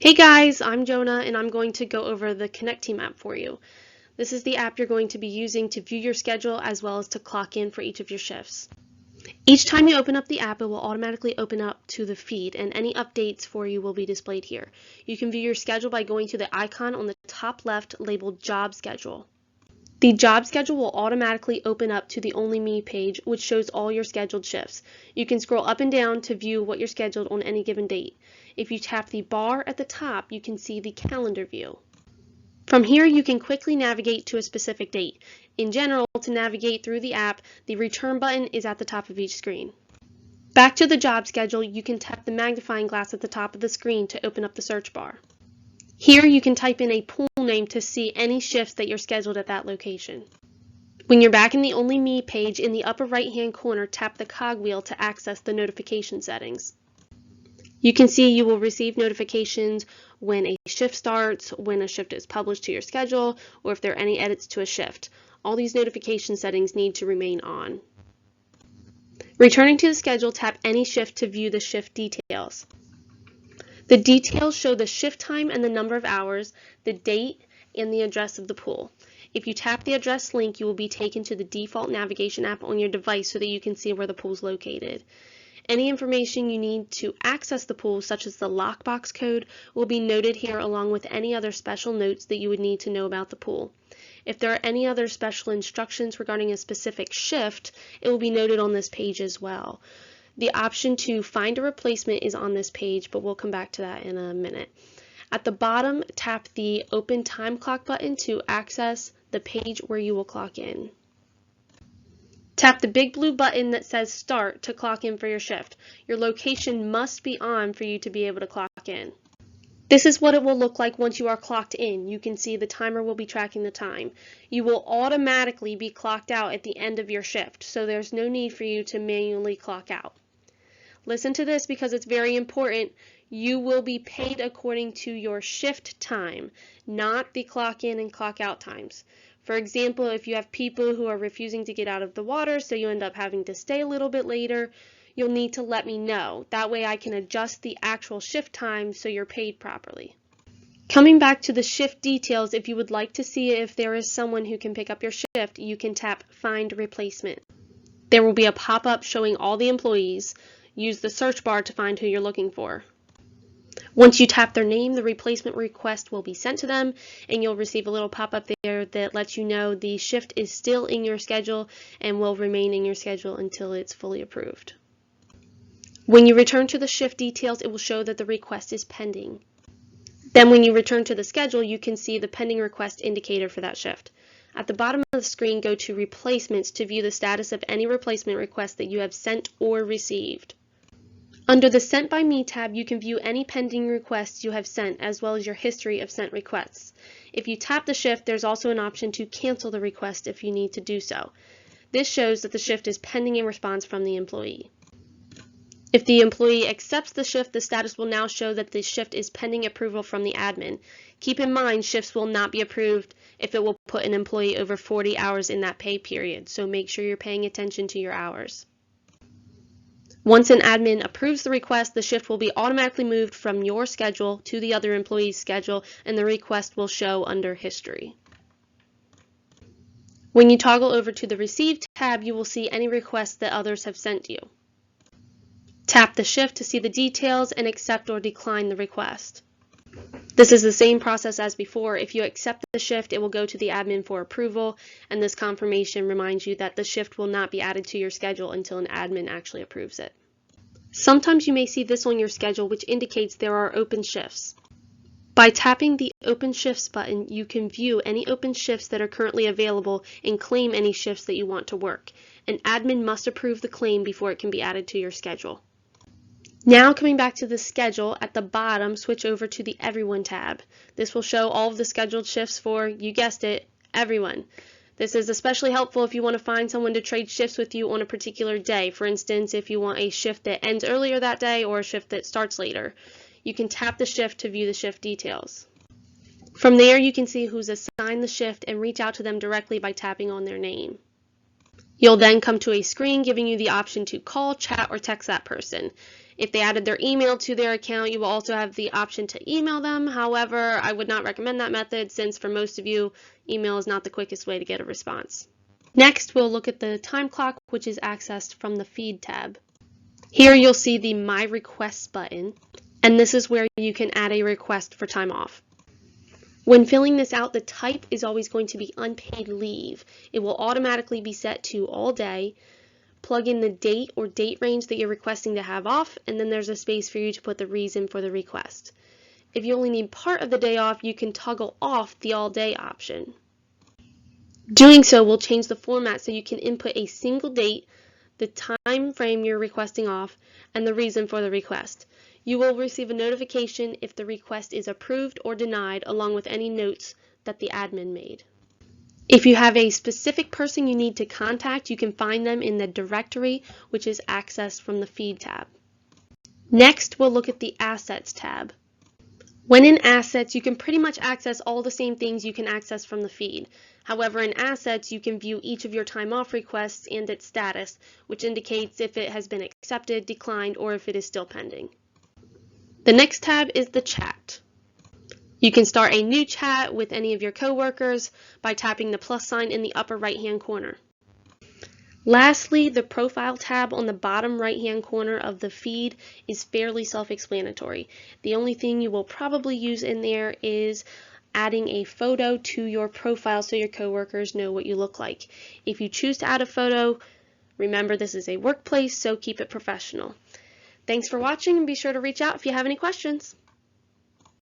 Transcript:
Hey guys, I'm Jonah and I'm going to go over the Connecteam app for you. This is the app you're going to be using to view your schedule as well as to clock in for each of your shifts. Each time you open up the app, it will automatically open up to the feed and any updates for you will be displayed here. You can view your schedule by going to the icon on the top left labeled Job Schedule. The job schedule will automatically open up to the Only Me page, which shows all your scheduled shifts. You can scroll up and down to view what you're scheduled on any given date. If you tap the bar at the top, you can see the calendar view. From here, you can quickly navigate to a specific date. In general, to navigate through the app, the return button is at the top of each screen. Back to the job schedule, you can tap the magnifying glass at the top of the screen to open up the search bar. Here you can type in a pool name to see any shifts that you're scheduled at that location. When you're back in the Only Me page, in the upper right hand corner, tap the cogwheel to access the notification settings. You can see you will receive notifications when a shift starts, when a shift is published to your schedule, or if there are any edits to a shift. All these notification settings need to remain on. Returning to the schedule, tap any shift to view the shift details. The details show the shift time and the number of hours, the date, and the address of the pool. If you tap the address link, you will be taken to the default navigation app on your device so that you can see where the pool is located. Any information you need to access the pool, such as the lockbox code, will be noted here along with any other special notes that you would need to know about the pool. If there are any other special instructions regarding a specific shift, it will be noted on this page as well. The option to find a replacement is on this page, but we'll come back to that in a minute. At the bottom, tap the Open Time Clock button to access the page where you will clock in. Tap the big blue button that says Start to clock in for your shift. Your location must be on for you to be able to clock in. This is what it will look like once you are clocked in. You can see the timer will be tracking the time. You will automatically be clocked out at the end of your shift, so there's no need for you to manually clock out. Listen to this because it's very important. You will be paid according to your shift time, not the clock in and clock out times. For example, if you have people who are refusing to get out of the water, so you end up having to stay a little bit later, you'll need to let me know. That way I can adjust the actual shift time so you're paid properly. Coming back to the shift details, if you would like to see if there is someone who can pick up your shift, you can tap Find Replacement. There will be a pop-up showing all the employees. Use the search bar to find who you're looking for. Once you tap their name, the replacement request will be sent to them, and you'll receive a little pop-up there that lets you know the shift is still in your schedule and will remain in your schedule until it's fully approved. When you return to the shift details, it will show that the request is pending. Then when you return to the schedule, you can see the pending request indicator for that shift. At the bottom of the screen, go to Replacements to view the status of any replacement request that you have sent or received. Under the Sent by Me tab, you can view any pending requests you have sent, as well as your history of sent requests. If you tap the shift, there's also an option to cancel the request if you need to do so. This shows that the shift is pending a response from the employee. If the employee accepts the shift, the status will now show that the shift is pending approval from the admin. Keep in mind, shifts will not be approved if it will put an employee over 40 hours in that pay period, so make sure you're paying attention to your hours. Once an admin approves the request, the shift will be automatically moved from your schedule to the other employee's schedule, and the request will show under History. When you toggle over to the Receive tab, you will see any requests that others have sent you. Tap the shift to see the details and accept or decline the request. This is the same process as before. If you accept the shift, it will go to the admin for approval, and this confirmation reminds you that the shift will not be added to your schedule until an admin actually approves it. Sometimes you may see this on your schedule, which indicates there are open shifts. By tapping the Open Shifts button, you can view any open shifts that are currently available and claim any shifts that you want to work. An admin must approve the claim before it can be added to your schedule. Now coming back to the schedule, at the bottom, switch over to the Everyone tab. This will show all of the scheduled shifts for, you guessed it, everyone. This is especially helpful if you want to find someone to trade shifts with you on a particular day. For instance, if you want a shift that ends earlier that day or a shift that starts later. You can tap the shift to view the shift details. From there, you can see who's assigned the shift and reach out to them directly by tapping on their name. You'll then come to a screen giving you the option to call, chat, or text that person. If they added their email to their account, you will also have the option to email them. However, I would not recommend that method since for most of you, email is not the quickest way to get a response. Next, we'll look at the time clock, which is accessed from the Feed tab. Here you'll see the My Requests button, and this is where you can add a request for time off. When filling this out, the type is always going to be unpaid leave. It will automatically be set to all day. Plug in the date or date range that you're requesting to have off, and then there's a space for you to put the reason for the request. If you only need part of the day off, you can toggle off the all day option. Doing so will change the format so you can input a single date, the time frame you're requesting off, and the reason for the request. You will receive a notification if the request is approved or denied, along with any notes that the admin made. If you have a specific person you need to contact, you can find them in the directory, which is accessed from the Feed tab. Next, we'll look at the Assets tab. When in Assets, you can pretty much access all the same things you can access from the Feed. However, in Assets, you can view each of your time off requests and its status, which indicates if it has been accepted, declined, or if it is still pending. The next tab is the Chat. You can start a new chat with any of your coworkers by tapping the plus sign in the upper right-hand corner. Lastly, the Profile tab on the bottom right-hand corner of the Feed is fairly self-explanatory. The only thing you will probably use in there is adding a photo to your profile so your coworkers know what you look like. If you choose to add a photo, remember this is a workplace, so keep it professional. Thanks for watching, and be sure to reach out if you have any questions.